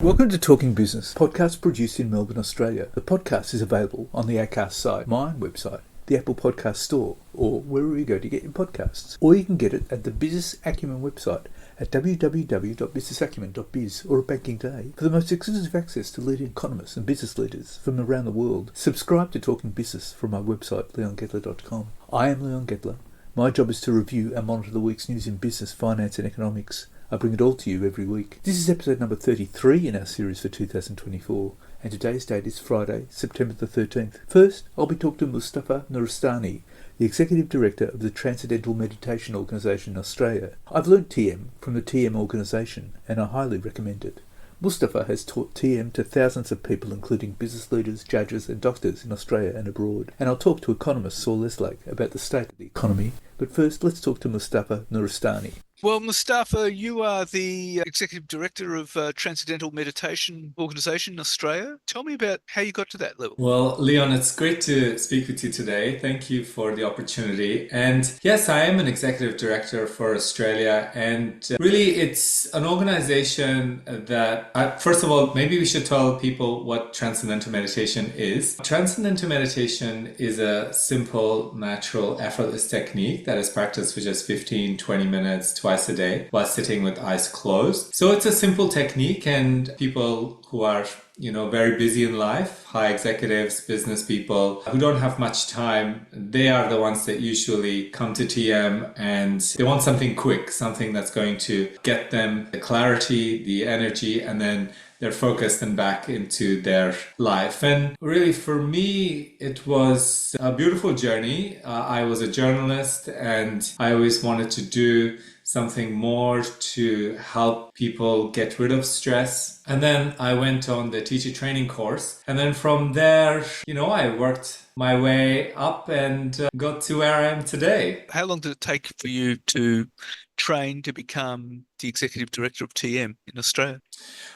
Welcome to Talking Business, podcast produced in Melbourne, Australia. The podcast is available on the Acast site, my own website, the Apple Podcast Store, or wherever you go to get your podcasts. Or you can get it at the Business Acumen website at www.businessacumen.biz or at Banking Day. For the most exclusive access to leading economists and business leaders from around the world, subscribe to Talking Business from my website, leongettler.com. I am Leon Gettler. My job is to review and monitor the week's news in business, finance and economics. I bring it all to you every week. This is episode number 33 in our series for 2024, and today's date is Friday, September the 13th. First, I'll be talking to Mustafa Nuristani, the Executive Director of the Transcendental Meditation Organisation in Australia. I've learnt TM from the TM organisation, and I highly recommend it. Mustafa has taught TM to thousands of people, including business leaders, judges and doctors in Australia and abroad. And I'll talk to economist Saul Leslake about the state of the economy. But first, let's talk to Mustafa Nuristani. Well, Mustafa, you are the Executive Director of Transcendental Meditation Organisation in Australia. Tell me about how you got to that level. Well, Leon, it's great to speak with you today. Thank you for the opportunity. And yes, I am an Executive Director for Australia. And really, it's an organisation that, first of all, maybe we should tell people what Transcendental Meditation is. Transcendental Meditation is a simple, natural, effortless technique that is practiced for just 15-20 minutes twice a day while sitting with eyes closed. So it's a simple technique, and people who are very busy in life, high executives, business people who don't have much time, they are the ones that usually come to TM and they want something quick, something that's going to get them the clarity, the energy, and then they're focused and back into their life. And really for me, it was a beautiful journey. I was a journalist and I always wanted to do something more to help people get rid of stress. And then I went on the teacher training course. And then from there, I worked my way up and got to where I am today. How long did it take for you to train to become the Executive Director of TM in Australia?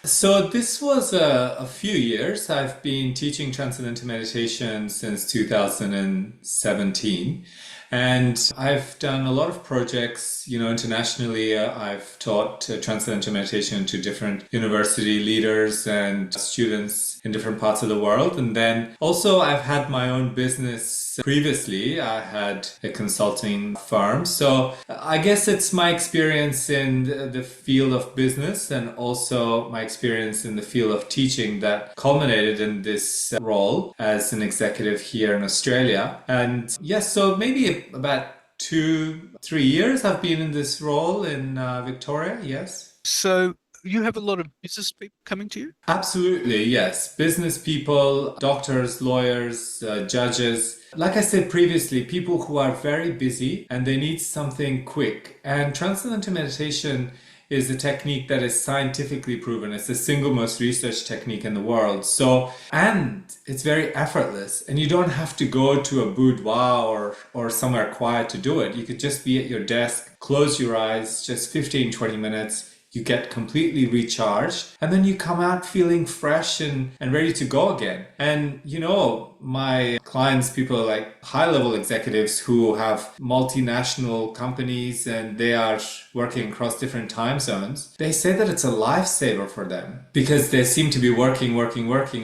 So this was a few years. I've been teaching Transcendental Meditation since 2017. And I've done a lot of projects, internationally. I've taught Transcendental Meditation to different university leaders and students in different parts of the world. And then also I've had my own business previously. I had a consulting firm. So I guess it's my experience in the field of business and also my experience in the field of teaching that culminated in this role as an executive here in Australia. And yes, so maybe about 2-3 years I've been in this role in Victoria, yes. So you have a lot of business people coming to you? Absolutely, yes. Business people, doctors, lawyers, judges. Like I said previously, people who are very busy and they need something quick. And Transcendental Meditation is a technique that is scientifically proven. It's the single most researched technique in the world. And it's very effortless. And you don't have to go to a boudoir or somewhere quiet to do it. You could just be at your desk, close your eyes, just 15-20 minutes. You get completely recharged and then you come out feeling fresh and ready to go again. And my clients, people like high-level executives who have multinational companies and they are working across different time zones, they say that it's a lifesaver for them because they seem to be working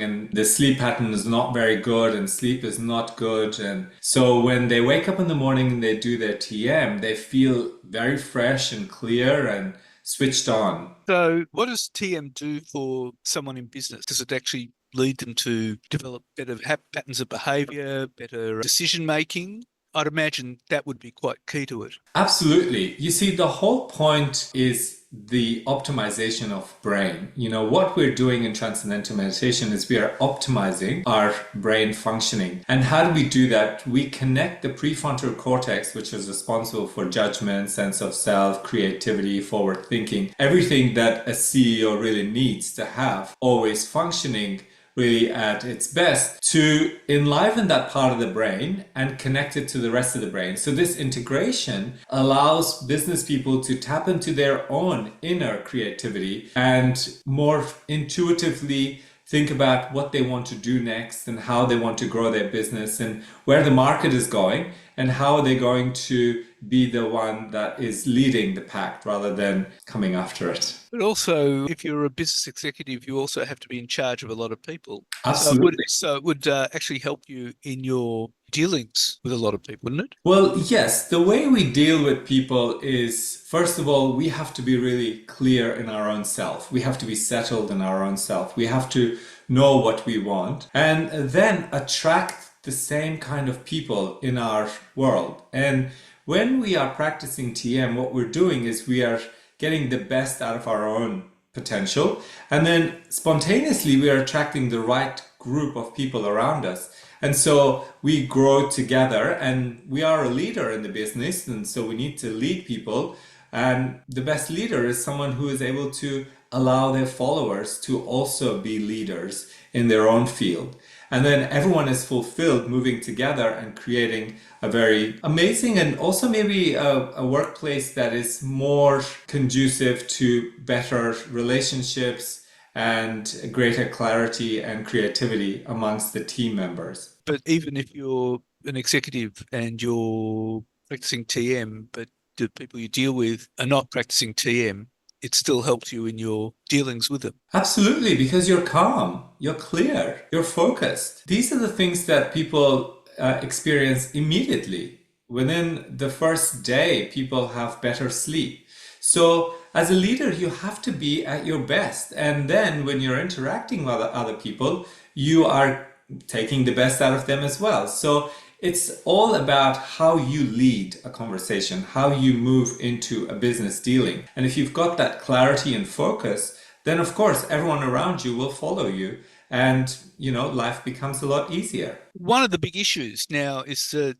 and the sleep pattern is not very good and sleep is not good. And so when they wake up in the morning and they do their TM, they feel very fresh and clear and switched on. So what does TM do for someone in business? Does it actually lead them to develop better patterns of behaviour, better decision making? I'd imagine that would be quite key to it. Absolutely. You see, the whole point is the optimization of brain. What we're doing in Transcendental Meditation is we are optimizing our brain functioning. And how do we do that? We connect the prefrontal cortex, which is responsible for judgment, sense of self, creativity, forward thinking, everything that a CEO really needs to have always functioning really at its best, to enliven that part of the brain and connect it to the rest of the brain. So this integration allows business people to tap into their own inner creativity and more intuitively think about what they want to do next and how they want to grow their business and where the market is going and how they're going to be the one that is leading the pack rather than coming after it. But also, if you're a business executive, you also have to be in charge of a lot of people. Absolutely. So it would actually help you in your dealings with a lot of people, wouldn't it? Well, yes. The way we deal with people is, first of all, we have to be really clear in our own self. We have to be settled in our own self. We have to know what we want and then attract the same kind of people in our world. And when we are practicing TM, what we're doing is we are getting the best out of our own potential. And then spontaneously, we are attracting the right group of people around us. And so we grow together and we are a leader in the business. And so we need to lead people. And the best leader is someone who is able to allow their followers to also be leaders in their own field. And then everyone is fulfilled moving together and creating a very amazing and also maybe a workplace that is more conducive to better relationships and greater clarity and creativity amongst the team members. But even if you're an executive and you're practicing TM, but the people you deal with are not practicing TM, it still helps you in your dealings with them. Absolutely, because you're calm, you're clear, you're focused. These are the things that people experience immediately. Within the first day, people have better sleep. So as a leader, you have to be at your best. And then when you're interacting with other people, you are taking the best out of them as well. So it's all about how you lead a conversation, how you move into a business dealing. And if you've got that clarity and focus, then of course everyone around you will follow you and, life becomes a lot easier. One of the big issues now is that,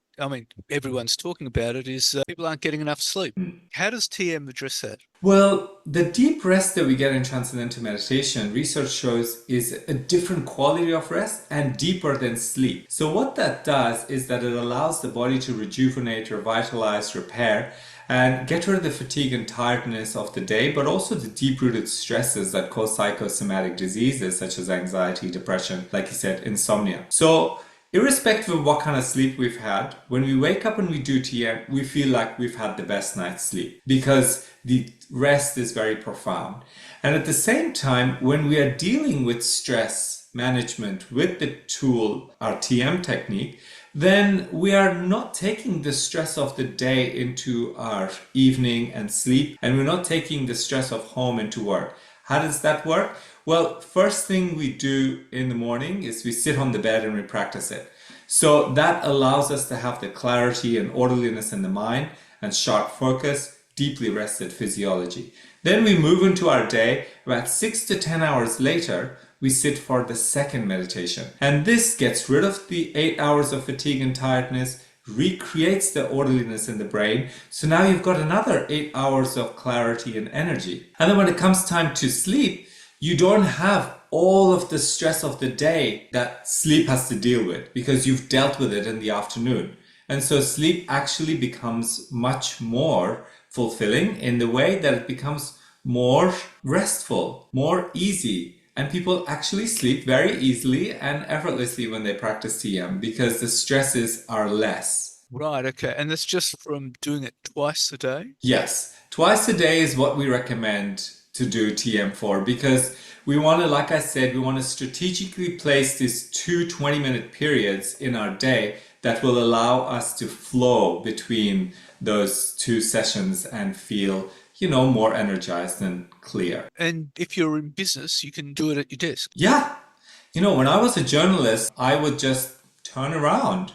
everyone's talking about it, is people aren't getting enough sleep. How does TM address that? Well, the deep rest that we get in transcendental meditation, research shows, is a different quality of rest and deeper than sleep. So what that does is that it allows the body to rejuvenate, revitalize, repair, and get rid of the fatigue and tiredness of the day, but also the deep-rooted stresses that cause psychosomatic diseases such as anxiety, depression, like you said, insomnia. So irrespective of what kind of sleep we've had, when we wake up and we do TM, we feel like we've had the best night's sleep because the rest is very profound. And at the same time, when we are dealing with stress management with the tool, our TM technique, then we are not taking the stress of the day into our evening and sleep, and we're not taking the stress of home into work. How does that work? Well, first thing we do in the morning is we sit on the bed and we practice it. So that allows us to have the clarity and orderliness in the mind and sharp focus, deeply rested physiology. Then we move into our day. About 6 to 10 hours later, we sit for the second meditation. And this gets rid of the 8 hours of fatigue and tiredness, recreates the orderliness in the brain. So now you've got another 8 hours of clarity and energy. And then when it comes time to sleep, you don't have all of the stress of the day that sleep has to deal with because you've dealt with it in the afternoon. And so sleep actually becomes much more fulfilling in the way that it becomes more restful, more easy. And people actually sleep very easily and effortlessly when they practice TM because the stresses are less. Right, okay. And that's just from doing it twice a day? Yes. Twice a day is what we recommend to do TM for because we want to, like I said, we want to strategically place these 2 20-minute periods in our day that will allow us to flow between those 2 sessions and feel more energized and clear. And if you're in business, you can do it at your desk. Yeah. When I was a journalist, I would just turn around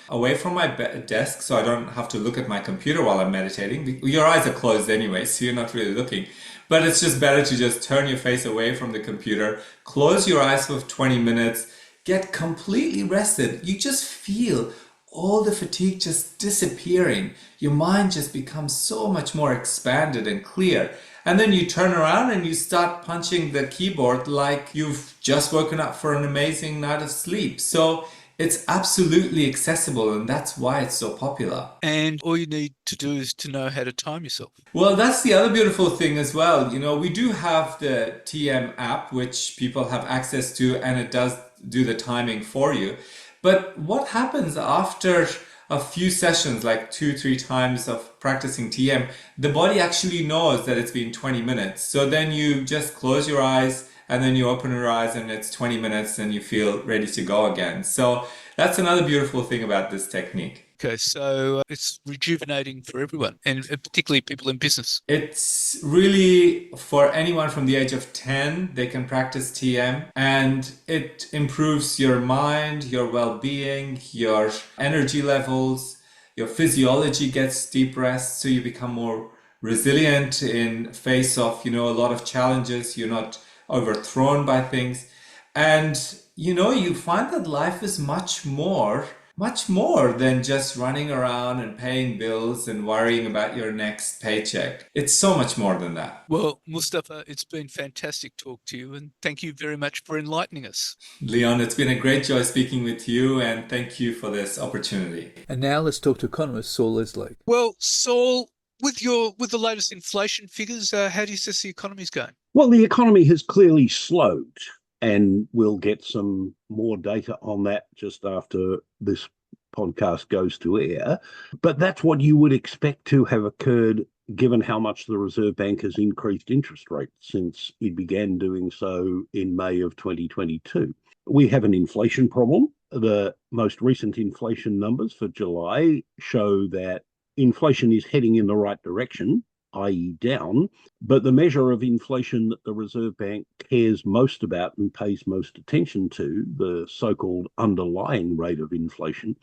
away from my desk so I don't have to look at my computer while I'm meditating. Your eyes are closed anyway, so you're not really looking. But it's just better to just turn your face away from the computer, close your eyes for 20 minutes, get completely rested. You just feel all the fatigue just disappearing. Your mind just becomes so much more expanded and clear. And then you turn around and you start punching the keyboard like you've just woken up for an amazing night of sleep. So It's absolutely accessible, and that's why it's so popular. And all you need to do is to know how to time yourself. Well, that's the other beautiful thing as well. We do have the TM app, which people have access to, and it does do the timing for you. But what happens after a few sessions, like 2, 3 times of practicing TM, the body actually knows that it's been 20 minutes. So then you just close your eyes and then you open your eyes and it's 20 minutes and you feel ready to go again. So that's another beautiful thing about this technique. Okay, so it's rejuvenating for everyone, and particularly people in business. It's really for anyone from the age of 10, they can practice TM, and it improves your mind, your well-being, your energy levels, your physiology gets deep rest, so you become more resilient in face of, a lot of challenges. You're not overthrown by things. And, you find that life is much more than just running around and paying bills and worrying about your next paycheck. It's so much more than that. Well, Mustafa, it's been fantastic talk to you, and thank you very much for enlightening us. Leon, it's been a great joy speaking with you, and thank you for this opportunity. And now let's talk to economist Saul Leslake. Well, Saul, with the latest inflation figures, how do you assess the economy's going? Well, the economy has clearly slowed, and we'll get some more data on that just after this podcast goes to air. But that's what you would expect to have occurred given how much the Reserve Bank has increased interest rates since it began doing so in May of 2022. We have an inflation problem. The most recent inflation numbers for July show that inflation is heading in the right direction, i.e. down, but the measure of inflation that the Reserve Bank cares most about and pays most attention to, the so-called underlying rate of inflation,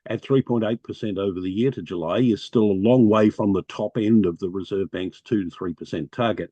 at 3.8% over the year to July, is still a long way from the top end of the Reserve Bank's 2 to 3% target,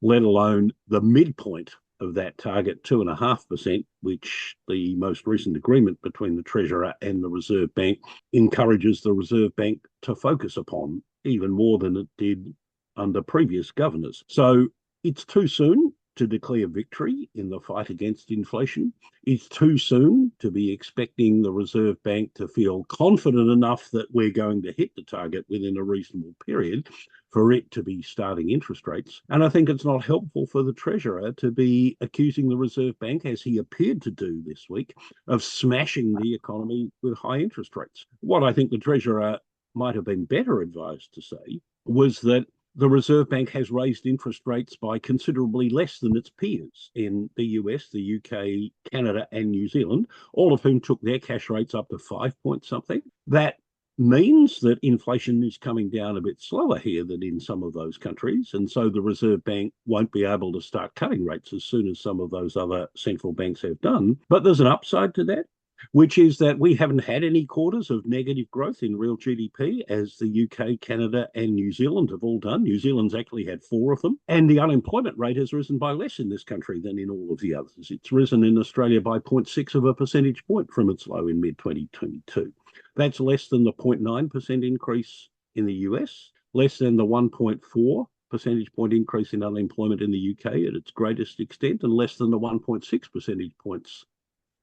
let alone the midpoint of that target, 2.5%, which the most recent agreement between the Treasurer and the Reserve Bank encourages the Reserve Bank to focus upon, even more than it did under previous governors. So it's too soon to declare victory in the fight against inflation. It's too soon to be expecting the Reserve Bank to feel confident enough that we're going to hit the target within a reasonable period for it to be starting interest rates. And I think it's not helpful for the Treasurer to be accusing the Reserve Bank, as he appeared to do this week, of smashing the economy with high interest rates. What I think the Treasurer might have been better advised to say was that the Reserve Bank has raised interest rates by considerably less than its peers in the US, the UK, Canada, and New Zealand, all of whom took their cash rates up to 5 point something. That means that inflation is coming down a bit slower here than in some of those countries, and so the Reserve Bank won't be able to start cutting rates as soon as some of those other central banks have done. But there's an upside to that, which is that we haven't had any quarters of negative growth in real GDP, as the UK, Canada, and New Zealand have all done. New Zealand's actually had 4 of them. And the unemployment rate has risen by less in this country than in all of the others. It's risen in Australia by 0.6 of a percentage point from its low in mid-2022. That's less than the 0.9% increase in the US, less than the 1.4 percentage point increase in unemployment in the UK at its greatest extent, and less than the 1.6 percentage points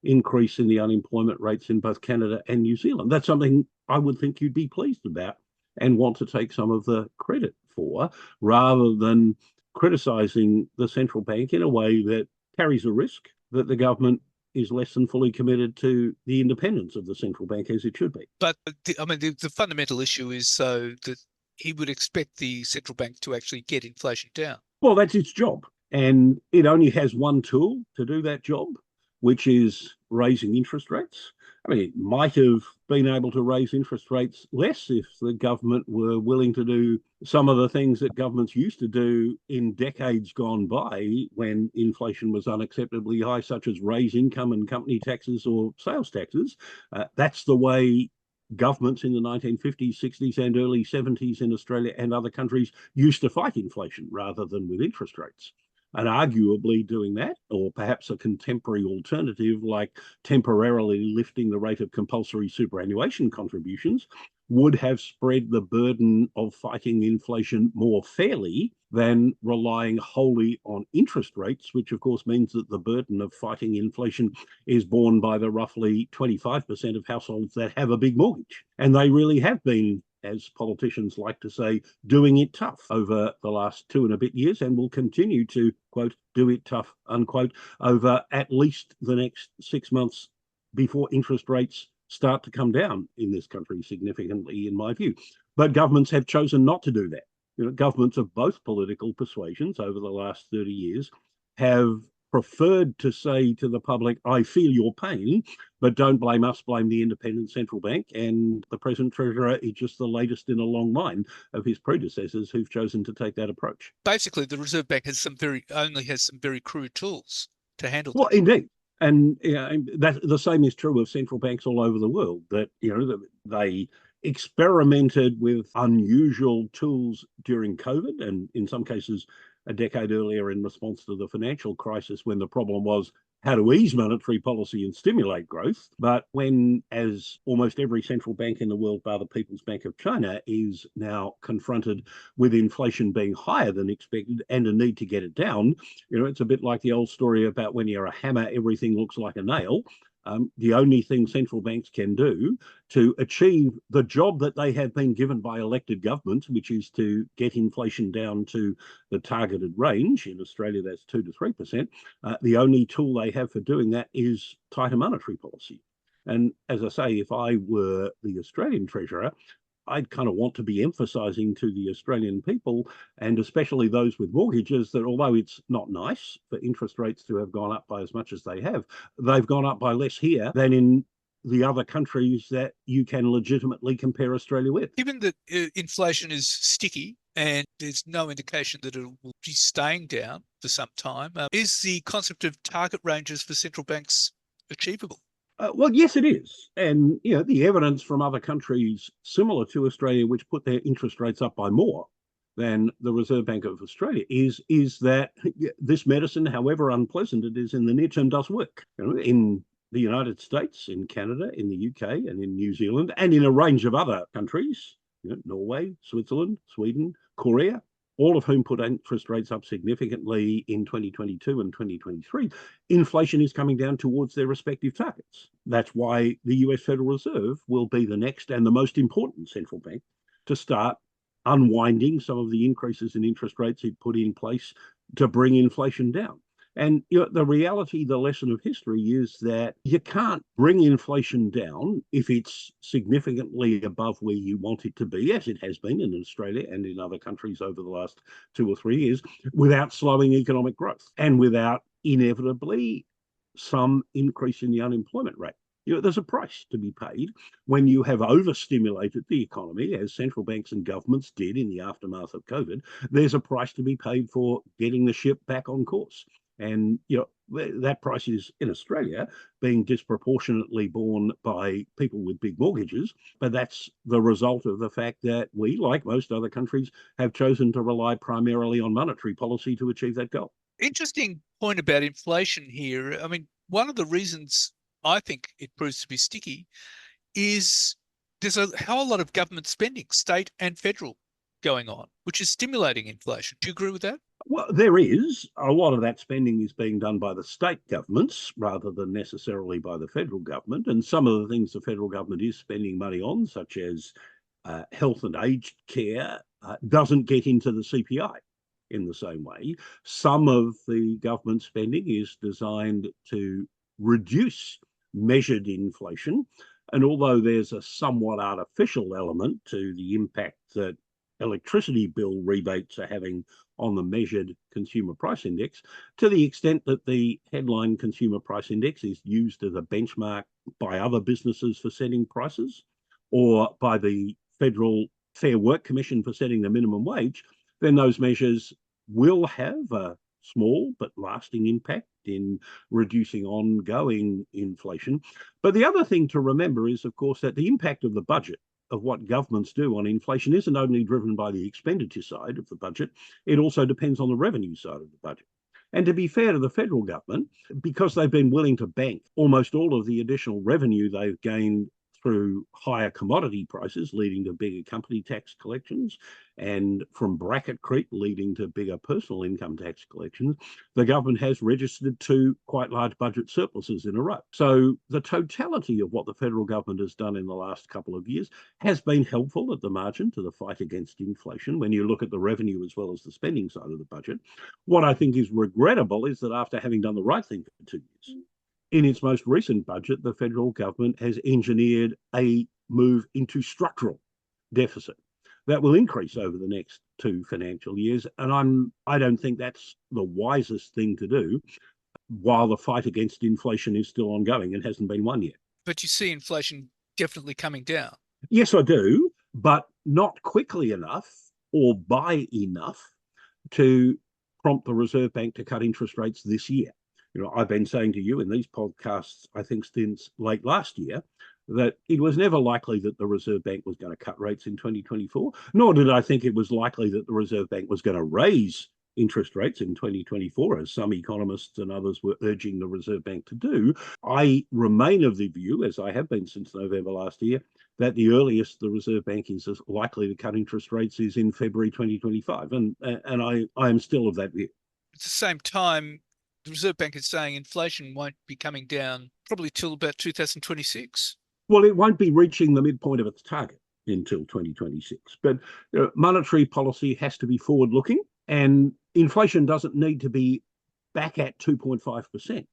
increase in the unemployment rates in both Canada and New Zealand. That's something I would think you'd be pleased about and want to take some of the credit for, rather than criticising the central bank in a way that carries a risk that the government is less than fully committed to the independence of the central bank as it should be. But the fundamental issue is so that he would expect the central bank to actually get inflation down. Well, that's its job. And it only has one tool to do that job, which is raising interest rates. I mean, it might have been able to raise interest rates less if the government were willing to do some of the things that governments used to do in decades gone by when inflation was unacceptably high, such as raise income and company taxes or sales taxes. That's the way governments in the 1950s, 60s, and early 70s in Australia and other countries used to fight inflation rather than with interest rates. And arguably doing that, or perhaps a contemporary alternative like temporarily lifting the rate of compulsory superannuation contributions, would have spread the burden of fighting inflation more fairly than relying wholly on interest rates, which of course means that the burden of fighting inflation is borne by the roughly 25% of households that have a big mortgage. And they really have been, as politicians like to say, doing it tough over the last 2 and a bit years, and will continue to, quote, do it tough, unquote, over at least the next 6 months before interest rates start to come down in this country significantly, in my view. But governments have chosen not to do that. Governments of both political persuasions over the last 30 years have preferred to say to the public, I feel your pain, but don't blame us, blame the independent central bank. And the present Treasurer is just the latest in a long line of his predecessors who've chosen to take that approach. Basically, the Reserve Bank has only has some very crude tools to handle Well, this. indeed. And that the same is true of central banks all over the world, that they experimented with unusual tools during COVID, and in some cases a decade earlier in response to the financial crisis, when the problem was how to ease monetary policy and stimulate growth. But when, as almost every central bank in the world, bar the People's Bank of China, is now confronted with inflation being higher than expected and a need to get it down, it's a bit like the old story about when you're a hammer, everything looks like a nail. The only thing central banks can do to achieve the job that they have been given by elected governments, which is to get inflation down to the targeted range. In Australia, that's 2 to 3%. The only tool they have for doing that is tighter monetary policy. And as I say, if I were the Australian Treasurer, I'd kind of want to be emphasising to the Australian people, and especially those with mortgages, that although it's not nice for interest rates to have gone up by as much as they have, they've gone up by less here than in the other countries that you can legitimately compare Australia with. Given that inflation is sticky and there's no indication that it will be staying down for some time, is the concept of target ranges for central banks achievable? Well, yes, it is. And, the evidence from other countries similar to Australia, which put their interest rates up by more than the Reserve Bank of Australia, is that this medicine, however unpleasant it is in the near term, does work. In the United States, in Canada, in the UK, and in New Zealand, and in a range of other countries, Norway, Switzerland, Sweden, Korea, all of whom put interest rates up significantly in 2022 and 2023, inflation is coming down towards their respective targets. That's why the US Federal Reserve will be the next and the most important central bank to start unwinding some of the increases in interest rates it put in place to bring inflation down. And the reality, the lesson of history is that you can't bring inflation down if it's significantly above where you want it to be, as it has been in Australia and in other countries over the last 2 or 3 years, without slowing economic growth and without inevitably some increase in the unemployment rate. There's a price to be paid when you have overstimulated the economy, as central banks and governments did in the aftermath of COVID. There's a price to be paid for getting the ship back on course. And, that price is, in Australia, being disproportionately borne by people with big mortgages. But that's the result of the fact that we, like most other countries, have chosen to rely primarily on monetary policy to achieve that goal. Interesting point about inflation here. I mean, one of the reasons I think it proves to be sticky is there's a whole lot of government spending, state and federal, going on, which is stimulating inflation. Do you agree with that? Well, there is. A lot of that spending is being done by the state governments rather than necessarily by the federal government. And some of the things the federal government is spending money on, such as health and aged care, doesn't get into the CPI in the same way. Some of the government spending is designed to reduce measured inflation. And although there's a somewhat artificial element to the impact that electricity bill rebates are having on the measured consumer price index, to the extent that the headline consumer price index is used as a benchmark by other businesses for setting prices, or by the Federal Fair Work Commission for setting the minimum wage, then those measures will have a small but lasting impact in reducing ongoing inflation. But the other thing to remember is, of course, that the impact of the budget, of what governments do on inflation, isn't only driven by the expenditure side of the budget, it also depends on the revenue side of the budget. And to be fair to the federal government, because they've been willing to bank almost all of the additional revenue they've gained through higher commodity prices leading to bigger company tax collections, and from bracket creep leading to bigger personal income tax collections, the government has registered 2 quite large budget surpluses in a row. So the totality of what the federal government has done in the last couple of years has been helpful at the margin to the fight against inflation when you look at the revenue as well as the spending side of the budget. What I think is regrettable is that after having done the right thing for 2 years, in its most recent budget, the federal government has engineered a move into structural deficit that will increase over the next 2 financial years. And I don't think that's the wisest thing to do while the fight against inflation is still ongoing and hasn't been won yet. But you see inflation definitely coming down. Yes, I do, but not quickly enough or by enough to prompt the Reserve Bank to cut interest rates this year. I've been saying to you in these podcasts, I think since late last year, that it was never likely that the Reserve Bank was going to cut rates in 2024, nor did I think it was likely that the Reserve Bank was going to raise interest rates in 2024, as some economists and others were urging the Reserve Bank to do. I remain of the view, as I have been since November last year, that the earliest the Reserve Bank is likely to cut interest rates is in February 2025. And I am still of that view. At the same time, the Reserve Bank is saying inflation won't be coming down probably till about 2026. Well, it won't be reaching the midpoint of its target until 2026. But monetary policy has to be forward-looking, and inflation doesn't need to be back at 2.5%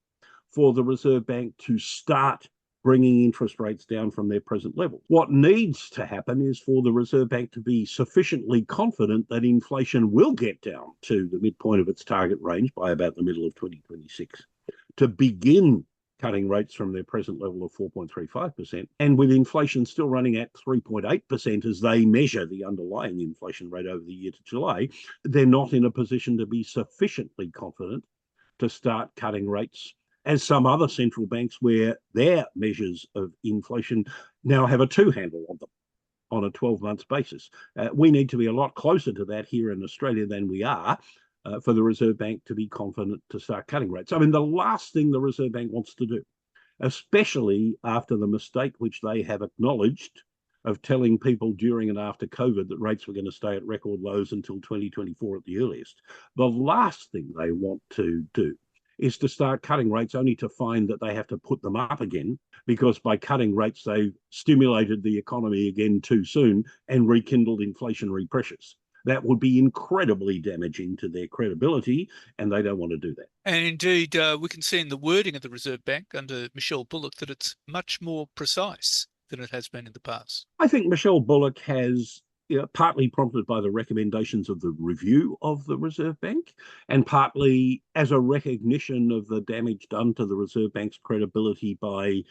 for the Reserve Bank to start bringing interest rates down from their present level. What needs to happen is for the Reserve Bank to be sufficiently confident that inflation will get down to the midpoint of its target range by about the middle of 2026 to begin cutting rates from their present level of 4.35%. And with inflation still running at 3.8% as they measure the underlying inflation rate over the year to July, they're not in a position to be sufficiently confident to start cutting rates, as some other central banks where their measures of inflation now have a 2 handle on them on a 12-month basis. We need to be a lot closer to that here in Australia than we are for the Reserve Bank to be confident to start cutting rates. I mean, the last thing the Reserve Bank wants to do, especially after the mistake which they have acknowledged of telling people during and after COVID that rates were going to stay at record lows until 2024 at the earliest, the last thing they want to do is to start cutting rates only to find that they have to put them up again, because by cutting rates, they stimulated the economy again too soon and rekindled inflationary pressures. That would be incredibly damaging to their credibility, and they don't want to do that. And indeed, we can see in the wording of the Reserve Bank under Michelle Bullock that it's much more precise than it has been in the past. I think Michelle Bullock has, partly prompted by the recommendations of the review of the Reserve Bank, and partly as a recognition of the damage done to the Reserve Bank's credibility by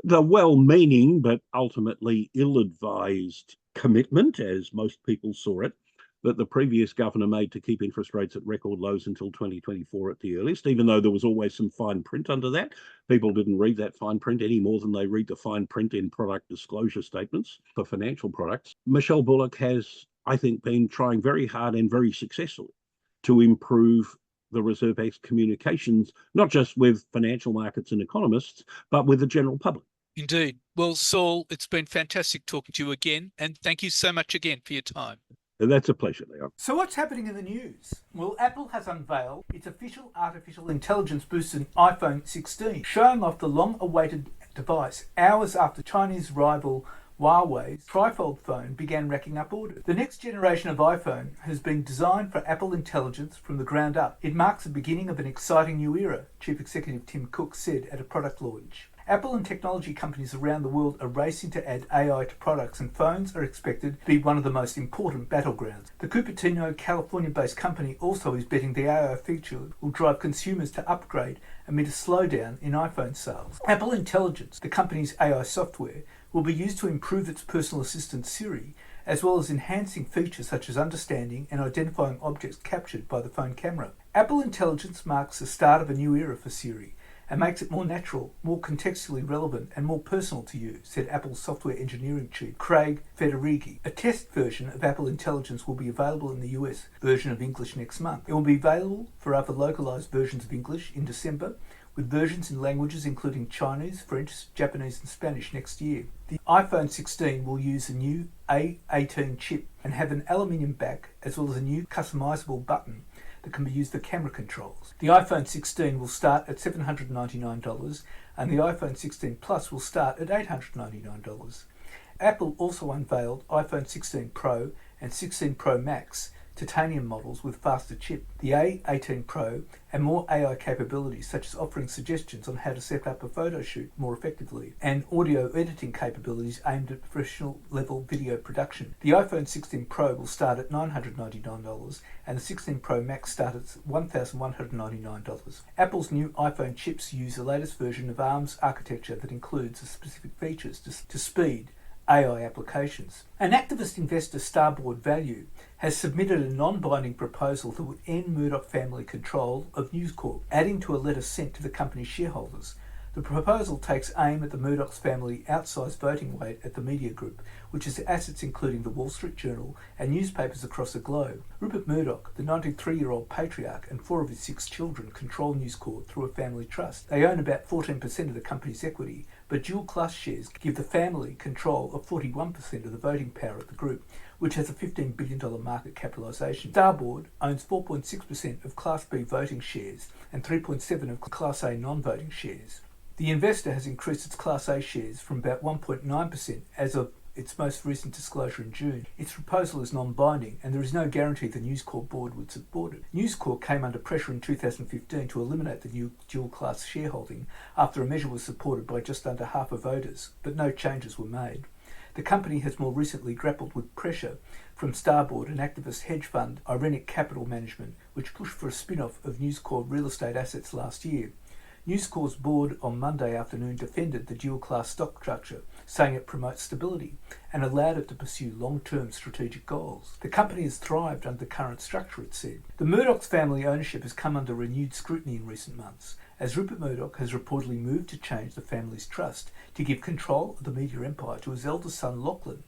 the well-meaning but ultimately ill-advised commitment, as most people saw it, that the previous governor made to keep interest rates at record lows until 2024 at the earliest, even though there was always some fine print under that. People didn't read that fine print any more than they read the fine print in product disclosure statements for financial products. Michelle Bullock has, I think, been trying very hard and very successfully to improve the Reserve Bank's communications, not just with financial markets and economists, but with the general public. Indeed. Well, Saul, it's been fantastic talking to you again, and thank you so much again for your time. That's a pleasure, Leon. So what's happening in the news? Well, Apple has unveiled its official artificial intelligence boosted iPhone 16, showing off the long-awaited device hours after Chinese rival Huawei's trifold phone began racking up orders. The next generation of iPhone has been designed for Apple Intelligence from the ground up. It marks the beginning of an exciting new era, Chief Executive Tim Cook said at a product launch. Apple and technology companies around the world are racing to add AI to products, and phones are expected to be one of the most important battlegrounds. The Cupertino, California-based company also is betting the AI feature will drive consumers to upgrade amid a slowdown in iPhone sales. Apple Intelligence, the company's AI software, will be used to improve its personal assistant Siri, as well as enhancing features such as understanding and identifying objects captured by the phone camera. Apple Intelligence marks the start of a new era for Siri, and makes it more natural, more contextually relevant and more personal to you, said Apple's software engineering chief Craig Federighi. A test version of Apple Intelligence will be available in the US version of English next month. It will be available for other localized versions of English in December, with versions in languages including Chinese, French, Japanese and Spanish next year. The iPhone 16 will use a new A18 chip and have an aluminium back as well as a new customizable button that can be used for camera controls. The iPhone 16 will start at $799 and the iPhone 16 Plus will start at $899. Apple also unveiled iPhone 16 Pro and 16 Pro Max titanium models with faster chip, the A18 Pro, and more AI capabilities such as offering suggestions on how to set up a photo shoot more effectively, and audio editing capabilities aimed at professional level video production. The iPhone 16 Pro will start at $999 and the 16 Pro Max start at $1,199. Apple's new iPhone chips use the latest version of ARM's architecture that includes the specific features to speed AI applications. An activist investor, Starboard Value, has submitted a non-binding proposal that would end Murdoch family control of News Corp, adding to a letter sent to the company's shareholders. The proposal takes aim at the Murdoch's family outsized voting weight at the media group, which has assets including the Wall Street Journal and newspapers across the globe. Rupert Murdoch, the 93-year-old patriarch, and 4 of his 6 children control News Corp through a family trust. They own about 14% of the company's equity, but dual-class shares give the family control of 41% of the voting power of the group, which has a $15 billion market capitalisation. Starboard owns 4.6% of Class B voting shares and 3.7% of Class A non-voting shares. The investor has increased its Class A shares from about 1.9% as of its most recent disclosure in June. Its proposal is non-binding and there is no guarantee the News Corp board would support it. News Corp came under pressure in 2015 to eliminate the new dual-class shareholding after a measure was supported by just under half of voters, but no changes were made. The company has more recently grappled with pressure from Starboard and activist hedge fund Irenic Capital Management, which pushed for a spin-off of News Corp real estate assets last year. News Corp's board on Monday afternoon defended the dual-class stock structure, saying it promotes stability and allowed it to pursue long-term strategic goals. The company has thrived under the current structure, it said. The Murdoch's family ownership has come under renewed scrutiny in recent months, as Rupert Murdoch has reportedly moved to change the family's trust to give control of the media empire to his eldest son Lachlan,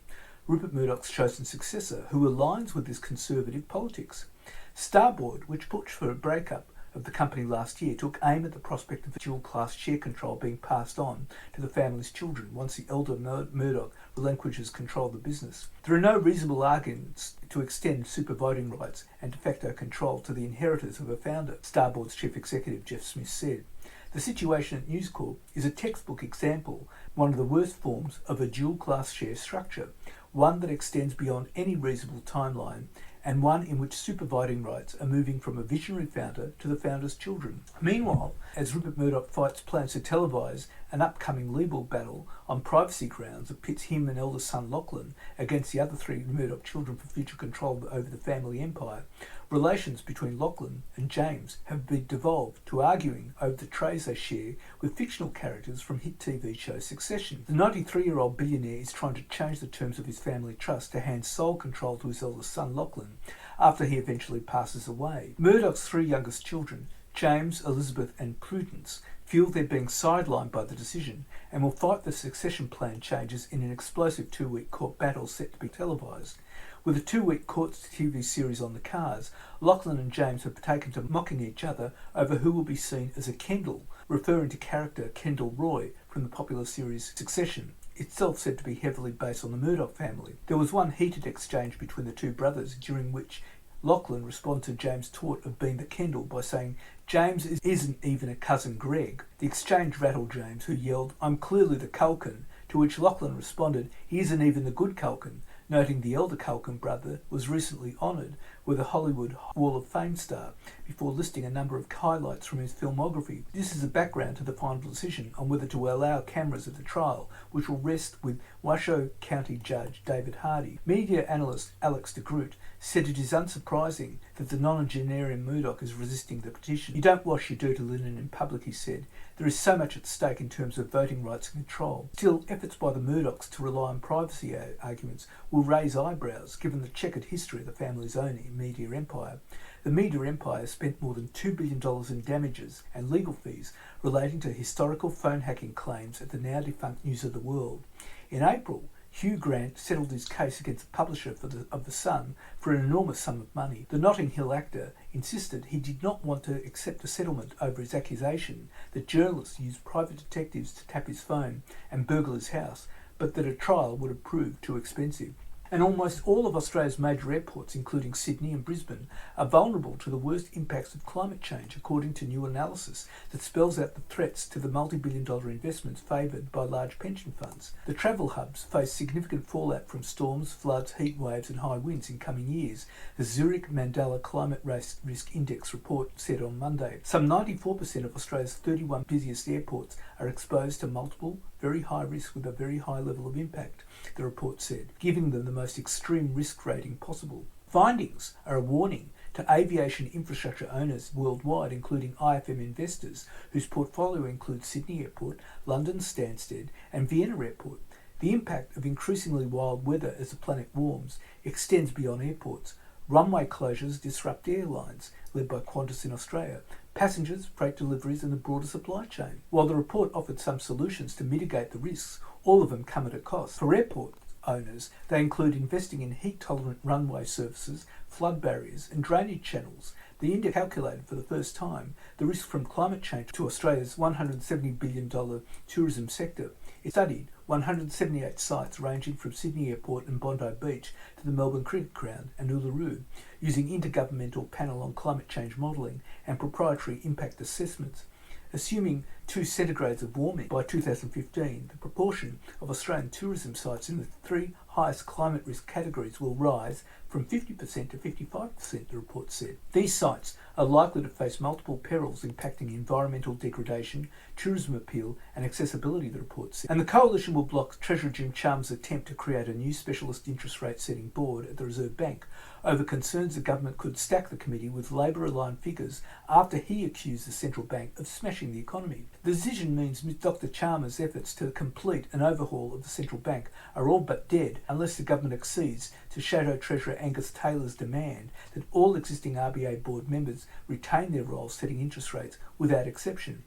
Rupert Murdoch's chosen successor, who aligns with his conservative politics. Starboard, which pushed for a breakup of the company last year, took aim at the prospect of dual-class share control being passed on to the family's children once the elder Murdoch relinquishes control of the business. There are no reasonable arguments to extend super voting rights and de facto control to the inheritors of a founder, Starboard's chief executive Jeff Smith said. The situation at News Corp is a textbook example, one of the worst forms of a dual-class share structure, one that extends beyond any reasonable timeline, and one in which super voting rights are moving from a visionary founder to the founder's children. Meanwhile, as Rupert Murdoch fights plans to televise an upcoming legal battle on privacy grounds that pits him and eldest son Lachlan against the other 3 Murdoch children for future control over the family empire, relations between Lachlan and James have been devolved to arguing over the trays they share with fictional characters from hit TV show Succession. The 93-year-old billionaire is trying to change the terms of his family trust to hand sole control to his eldest son Lachlan after he eventually passes away. Murdoch's 3 youngest children, James, Elizabeth and Prudence, feel they're being sidelined by the decision and will fight the succession plan changes in an explosive 2-week court battle set to be televised. With a 2-week court TV series on the cards, Lachlan and James have taken to mocking each other over who will be seen as a Kendall, referring to character Kendall Roy from the popular series Succession, itself said to be heavily based on the Murdoch family. There was one heated exchange between the 2 brothers during which Lachlan responded to James' taunt of being the Kendall by saying, "James isn't even a cousin Greg." The exchange rattled James, who yelled, "I'm clearly the Culkin," to which Lachlan responded, "He isn't even the good Culkin," noting the elder Culkin brother was recently honoured with a Hollywood Wall of Fame star before listing a number of highlights from his filmography. This is a background to the final decision on whether to allow cameras at the trial, which will rest with Washoe County Judge David Hardy. Media analyst Alex de Groot said it is unsurprising that the nonagenarian Murdoch is resisting the petition. "You don't wash your dirty linen in public," he said. "There is so much at stake in terms of voting rights and control. Still, efforts by the Murdochs to rely on privacy arguments will raise eyebrows given the checkered history of the family's owning media empire. The media empire spent more than $2 billion in damages and legal fees relating to historical phone hacking claims at the now-defunct News of the World. In April, Hugh Grant settled his case against the publisher of The Sun for an enormous sum of money. The Notting Hill actor insisted he did not want to accept a settlement over his accusation that journalists used private detectives to tap his phone and burgle his house, but that a trial would have proved too expensive. And almost all of Australia's major airports, including Sydney and Brisbane, are vulnerable to the worst impacts of climate change, according to new analysis that spells out the threats to the multi-billion-dollar investments favoured by large pension funds. The travel hubs face significant fallout from storms, floods, heat waves and high winds in coming years, the Zurich Mandela Climate Risk Index report said on Monday. Some 94% of Australia's 31 busiest airports are exposed to multiple, very high risk with a very high level of impact, the report said, giving them the most extreme risk rating possible. Findings are a warning to aviation infrastructure owners worldwide, including IFM investors, whose portfolio includes Sydney Airport, London Stansted and Vienna Airport. The impact of increasingly wild weather as the planet warms extends beyond airports. Runway closures disrupt airlines, led by Qantas in Australia, passengers, freight deliveries and the broader supply chain. While the report offered some solutions to mitigate the risks, all of them come at a cost. For airport owners, they include investing in heat-tolerant runway surfaces, flood barriers and drainage channels. The index calculated for the first time the risk from climate change to Australia's $170 billion tourism sector. It studied 178 sites ranging from Sydney Airport and Bondi Beach to the Melbourne Cricket Ground and Uluru, using Intergovernmental Panel on Climate Change modelling and proprietary impact assessments. Assuming 2 centigrades of warming by 2015, the proportion of Australian tourism sites in the 3 highest climate risk categories will rise from 50% to 55%, the report said. These sites are likely to face multiple perils impacting environmental degradation, tourism appeal and accessibility, the report said. And the Coalition will block Treasurer Jim Chalmers' attempt to create a new specialist interest rate setting board at the Reserve Bank over concerns the government could stack the committee with Labor-aligned figures after he accused the central bank of smashing the economy. The decision means Dr Chalmers' efforts to complete an overhaul of the central bank are all but dead unless the government accedes to Shadow Treasurer Angus Taylor's demand that all existing RBA board members retain their roles setting interest rates without exception.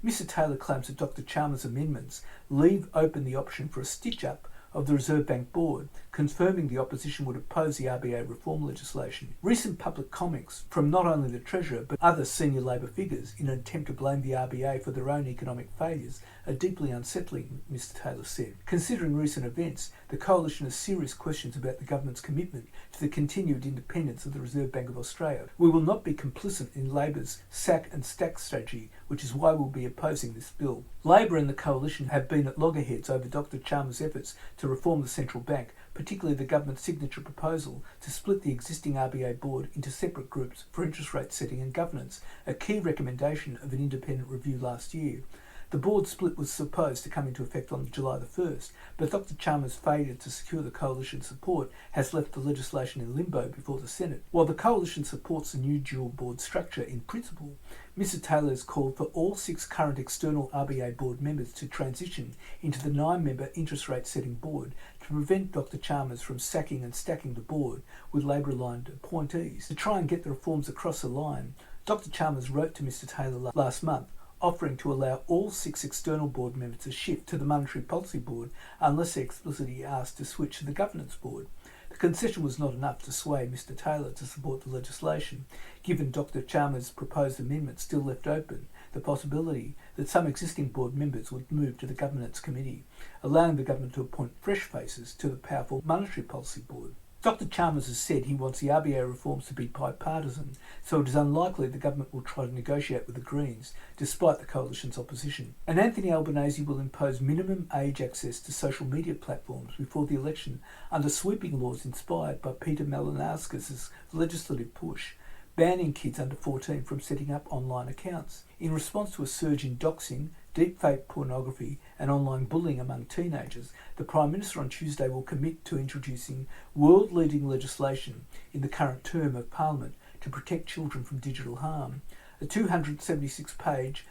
Mr Taylor claims that Dr Chalmers' amendments leave open the option for a stitch-up of the Reserve Bank Board, confirming the opposition would oppose the RBA reform legislation. Recent public comments from not only the Treasurer but other senior Labor figures in an attempt to blame the RBA for their own economic failures are deeply unsettling, Mr Taylor said. Considering recent events, the Coalition has serious questions about the government's commitment to the continued independence of the Reserve Bank of Australia. We will not be complicit in Labor's sack and stack strategy, which is why we'll be opposing this bill. Labor and the Coalition have been at loggerheads over Dr Chalmers' efforts to reform the central bank, particularly the government's signature proposal to split the existing RBA board into separate groups for interest rate setting and governance, a key recommendation of an independent review last year. The board split was supposed to come into effect on July the 1st, but Dr Chalmers' failure to secure the Coalition's support has left the legislation in limbo before the Senate. While the Coalition supports the new dual board structure in principle, Mr Taylor has called for all 6 current external RBA board members to transition into the 9-member interest rate setting board to prevent Dr Chalmers from sacking and stacking the board with Labor-aligned appointees. To try and get the reforms across the line, Dr Chalmers wrote to Mr Taylor last month, offering to allow all 6 external board members to shift to the Monetary Policy Board unless they're explicitly asked to switch to the Governance Board. The concession was not enough to sway Mr Taylor to support the legislation, given Dr Chalmers' proposed amendment still left open the possibility that some existing board members would move to the Governance Committee, allowing the government to appoint fresh faces to the powerful Monetary Policy Board. Dr Chalmers has said he wants the RBA reforms to be bipartisan, so it is unlikely the government will try to negotiate with the Greens, despite the Coalition's opposition. And Anthony Albanese will impose minimum age access to social media platforms before the election under sweeping laws inspired by Peter Malinowskis' legislative push, banning kids under 14 from setting up online accounts. In response to a surge in doxing, deepfake pornography and online bullying among teenagers, the Prime Minister on Tuesday will commit to introducing world-leading legislation in the current term of Parliament to protect children from digital harm. A 276-page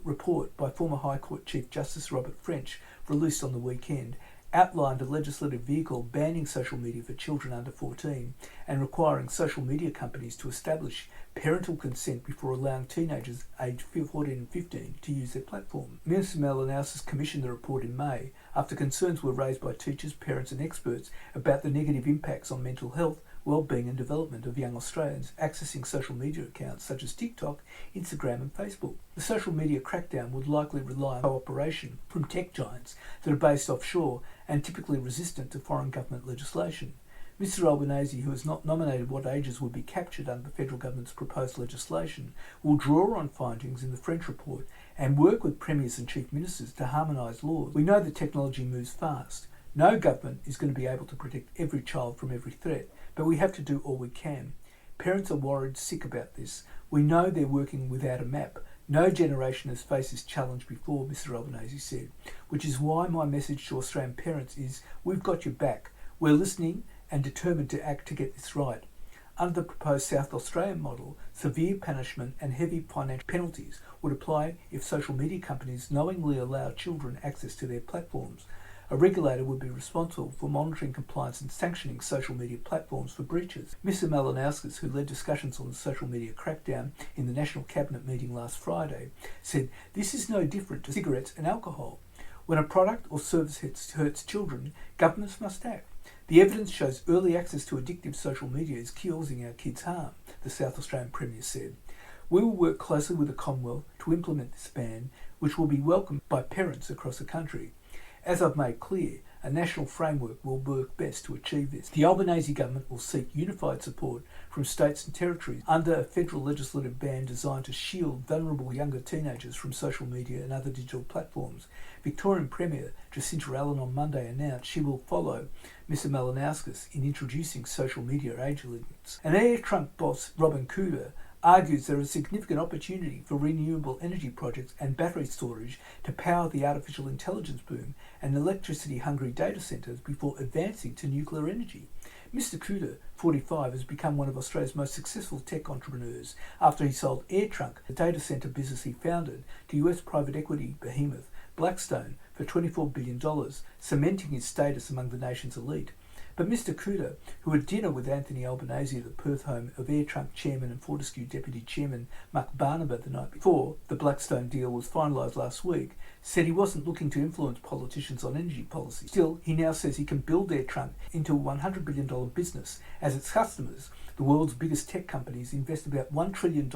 report by former High Court Chief Justice Robert French, released on the weekend, outlined a legislative vehicle banning social media for children under 14 and requiring social media companies to establish parental consent before allowing teenagers aged 14 and 15 to use their platform. Minister Malinowskis commissioned the report in May after concerns were raised by teachers, parents and experts about the negative impacts on mental health, well-being and development of young Australians accessing social media accounts such as TikTok, Instagram and Facebook. The social media crackdown would likely rely on cooperation from tech giants that are based offshore and typically resistant to foreign government legislation. Mr Albanese, who has not nominated what ages would be captured under the federal government's proposed legislation, will draw on findings in the French report and work with premiers and chief ministers to harmonise laws. We know that technology moves fast. No government is going to be able to protect every child from every threat, but we have to do all we can. Parents are worried sick about this. We know they're working without a map. No generation has faced this challenge before, Mr Albanese said, which is why my message to Australian parents is, we've got your back. We're listening and determined to act to get this right. Under the proposed South Australian model, severe punishment and heavy financial penalties would apply if social media companies knowingly allow children access to their platforms. A regulator would be responsible for monitoring compliance and sanctioning social media platforms for breaches. Mr Malinowskis, who led discussions on the social media crackdown in the National Cabinet meeting last Friday, said this is no different to cigarettes and alcohol. When a product or service hurts children, governments must act. The evidence shows early access to addictive social media is causing our kids harm, the South Australian Premier said. We will work closely with the Commonwealth to implement this ban, which will be welcomed by parents across the country. As I've made clear, a national framework will work best to achieve this. The Albanese government will seek unified support from states and territories under a federal legislative ban designed to shield vulnerable younger teenagers from social media and other digital platforms. Victorian Premier Jacinta Allen on Monday announced she will follow Mr Malinowskis in introducing social media age limits. An Air Trunk boss, Robin Cooder, argues there is significant opportunity for renewable energy projects and battery storage to power the artificial intelligence boom and electricity-hungry data centres before advancing to nuclear energy. Mr Cooder, 45, has become one of Australia's most successful tech entrepreneurs after he sold AirTrunk, the data centre business he founded, to US private equity behemoth Blackstone for $24 billion, cementing his status among the nation's elite. But Mr Cooder, who had dinner with Anthony Albanese at the Perth home of AirTrunk chairman and Fortescue deputy chairman Mark Barnaba the night before the Blackstone deal was finalised last week, said he wasn't looking to influence politicians on energy policy. Still, he now says he can build AirTrunk into a $100 billion business as its customers, the world's biggest tech companies, invest about $1 trillion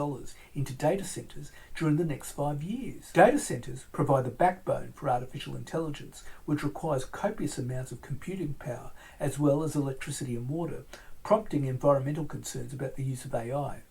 into data centres during the next 5 years. Data centres provide the backbone for artificial intelligence, which requires copious amounts of computing power as well as electricity and water, prompting environmental concerns about the use of AI.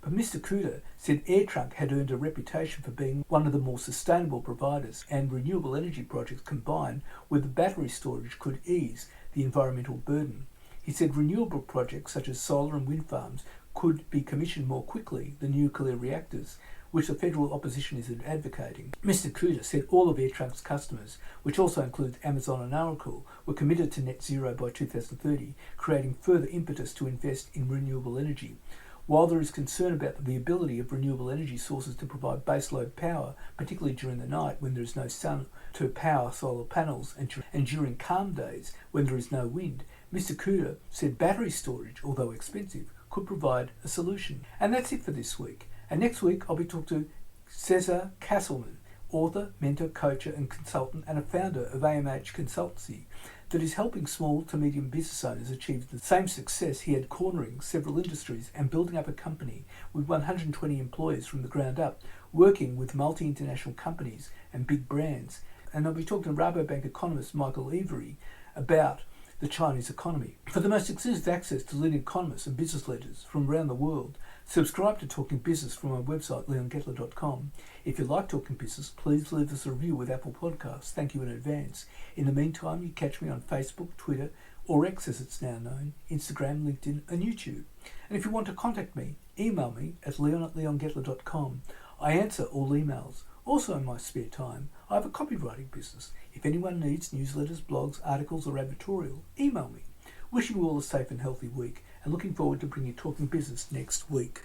But Mr Cooder said AirTrunk had earned a reputation for being one of the more sustainable providers, and renewable energy projects combined with the battery storage could ease the environmental burden. He said renewable projects such as solar and wind farms could be commissioned more quickly than nuclear reactors, which the federal opposition is advocating. Mr Cooder said all of AirTrunk's customers, which also includes Amazon and Oracle, were committed to net zero by 2030, creating further impetus to invest in renewable energy. While there is concern about the ability of renewable energy sources to provide baseload power, particularly during the night when there is no sun to power solar panels and during calm days when there is no wind, Mr Cooder said battery storage, although expensive, could provide a solution. And that's it for this week. And next week I'll be talking to Cesar Castleman, author, mentor, coach and consultant and a founder of AMH Consultancy that is helping small to medium business owners achieve the same success he had cornering several industries and building up a company with 120 employees from the ground up, working with multi-international companies and big brands. And I'll be talking to Rabobank economist Michael Every about the Chinese economy. For the most exclusive access to leading economists and business leaders from around the world, subscribe to Talking Business from our website, leongettler.com. If you like Talking Business, please leave us a review with Apple Podcasts. Thank you in advance. In the meantime, you catch me on Facebook, Twitter, or X as it's now known, Instagram, LinkedIn, and YouTube. And if you want to contact me, email me at leon@leongettler.com. I answer all emails. Also in my spare time, I have a copywriting business. If anyone needs newsletters, blogs, articles or advertorial, email me. Wishing you all a safe and healthy week and looking forward to bringing you Talking Business next week.